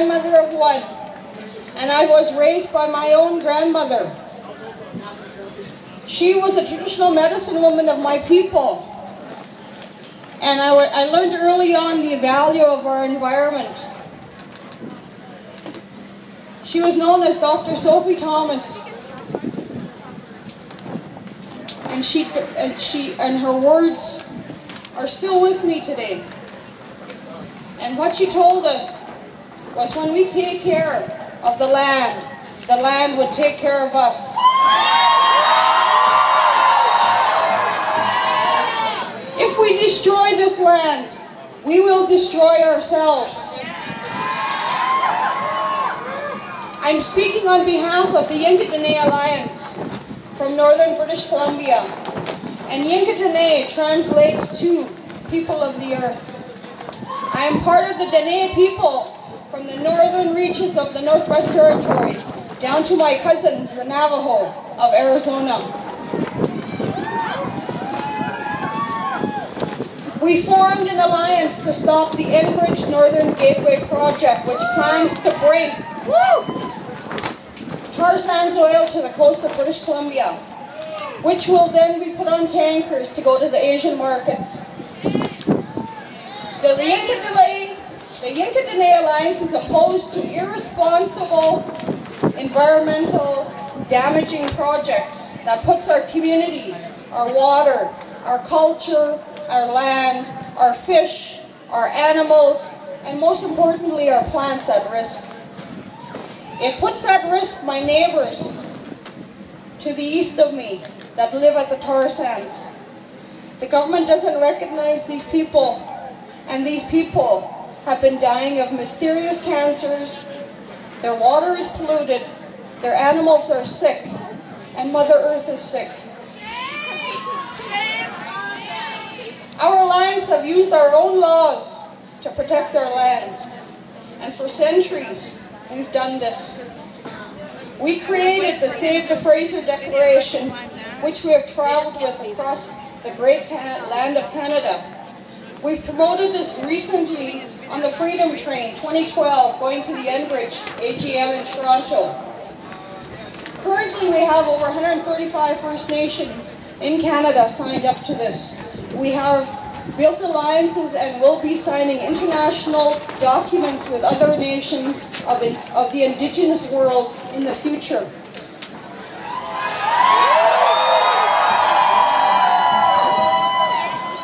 grandmother of one, and I was raised by my own grandmother. She was a traditional medicine woman of my people. And I learned early on the value of our environment. She was known as Dr. Sophie Thomas. And her words are still with me today. And what she told us was, when we take care of the land would take care of us. If we destroy this land, we will destroy ourselves. I'm speaking on behalf of the Yinkatini Alliance from Northern British Columbia. And Yinkatini translates to people of the earth. I am part of the Dene people from the northern reaches of the Northwest Territories, down to my cousins, the Navajo of Arizona. We formed an alliance to stop the Enbridge Northern Gateway project, which plans to bring tar sands oil to the coast of British Columbia, which will then be put on tankers to go to the Asian markets. The Yinkatini Alliance is opposed to irresponsible, environmental, damaging projects that puts our communities, our water, our culture, our land, our fish, our animals, and most importantly, our plants at risk. It puts at risk my neighbors to the east of me that live at the tar sands. The government doesn't recognize these people, and these people have been dying of mysterious cancers. Their water is polluted, their animals are sick, and Mother Earth is sick. Our alliance have used our own laws to protect our lands, and for centuries we've done this. We created the Save the Fraser Declaration, which we have traveled with across the great land of Canada. We've promoted this recently on the Freedom Train 2012 going to the Enbridge AGM in Toronto. Currently we have over 135 First Nations in Canada signed up to this. We have built alliances and will be signing international documents with other nations of the Indigenous world in the future.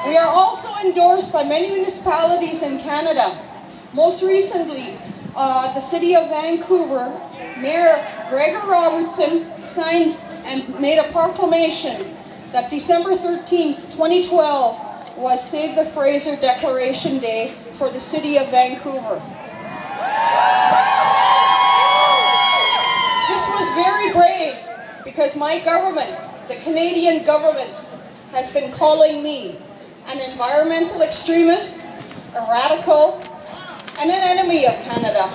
We are also endorsed by many municipalities in Canada. Most recently, the City of Vancouver, Mayor Gregor Robertson signed and made a proclamation that December 13th, 2012 was Save the Fraser Declaration Day for the City of Vancouver. This was very brave because my government, the Canadian government, has been calling me an environmental extremist, a radical, and an enemy of Canada.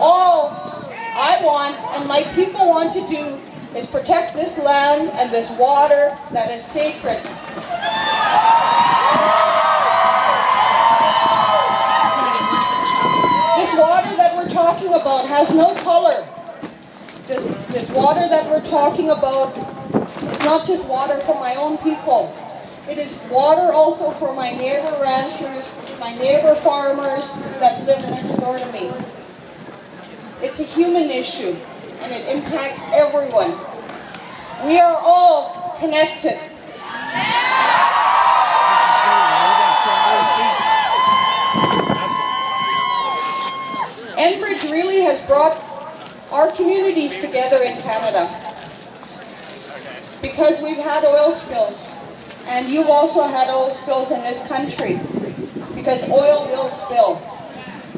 All I want and my people want to do is protect this land and this water that is sacred. This water that we're talking about has no color. This water that we're talking about is not just water for my own people. It is water also for my neighbor ranchers, my neighbor farmers that live next door to me. It's a human issue, and it impacts everyone. We are all connected. Enbridge really has brought our communities together in Canada because we've had oil spills, and you've also had oil spills in this country because oil will spill.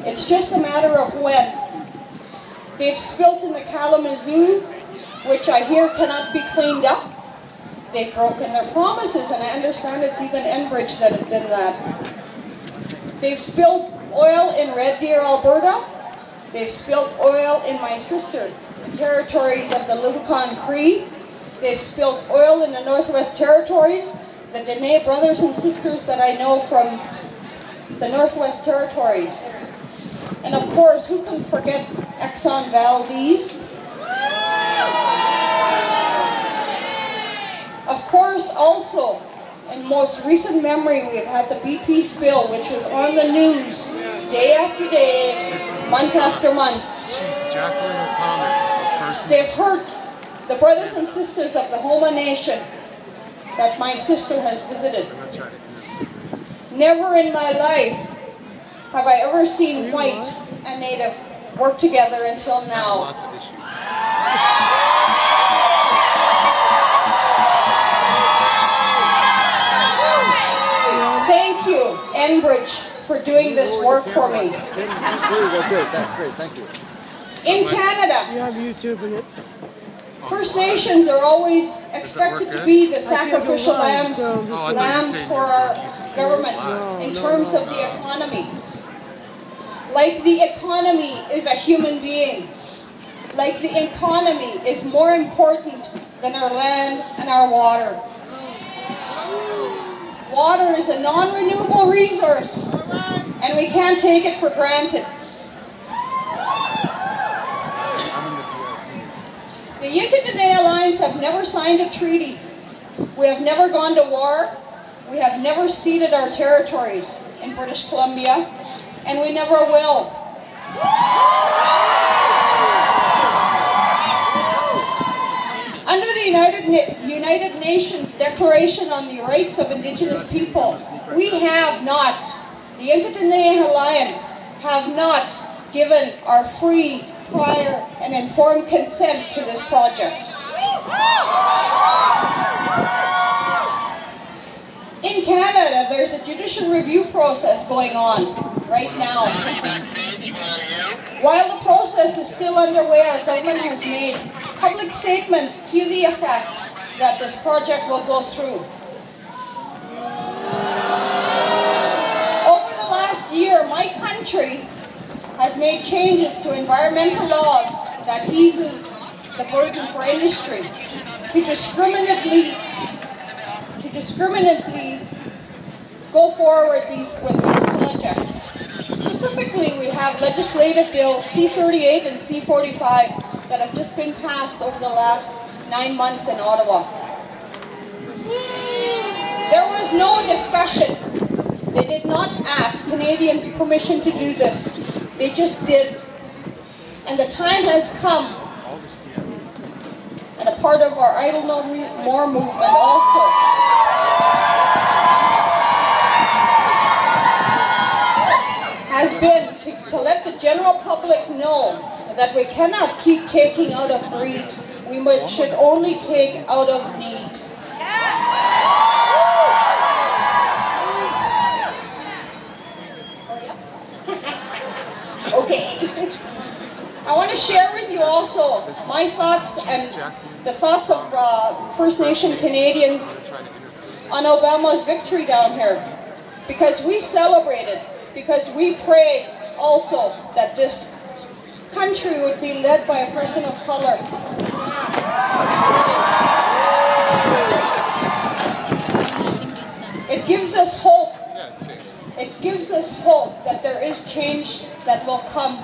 It's just a matter of when. They've spilled in the Kalamazoo, which I hear cannot be cleaned up. They've broken their promises, and I understand it's even Enbridge that did that. They've spilled oil in Red Deer, Alberta. They've spilled oil in my sister territories of the Lubicon Cree. They've spilled oil in the Northwest Territories. the Dene brothers and sisters that I know from the Northwest Territories. And of course, who can forget Exxon Valdez? Of course, also, in most recent memory, we've had the BP spill, which was on the news day after day, month after month. They've hurt the brothers and sisters of the Homa Nation that my sister has visited. Never in my life have I ever seen white and native work together until now. Thank you, Enbridge, for doing this work for me. That's great, thank you. In Canada, you have YouTube in it. First Nations are always expected to be the sacrificial lambs for our government in terms of the economy. Like the economy is a human being. Like the economy is more important than our land and our water. Water is a non-renewable resource, and we can't take it for granted. The Yinka-Dene Alliance have never signed a treaty. We have never gone to war. We have never ceded our territories in British Columbia, and we never will. Under the United Nations Declaration on the Rights of Indigenous People, we have not, the Yinka-Dene Alliance have not given our free, prior, and informed consent to this project. In Canada, there's a judicial review process going on right now. While the process is still underway, our government has made public statements to the effect that this project will go through. Over the last year, my country has made changes to environmental laws that eases the burden for industry to discriminately go forward with these projects. Specifically, we have legislative bills C-38 and C-45 that have just been passed over the last 9 months in Ottawa. There was no discussion. They did not ask Canadians' permission to do this. They just did. And the time has come, and a part of our Idle No More movement also, has been to let the general public know that we cannot keep taking out of greed. We should only take out of need. Okay. I want to share with you also my thoughts and the thoughts of First Nation Canadians on Obama's victory down here. Because we celebrated, because we prayed also that this country would be led by a person of color. It gives us hope. It gives us hope that there is change that will come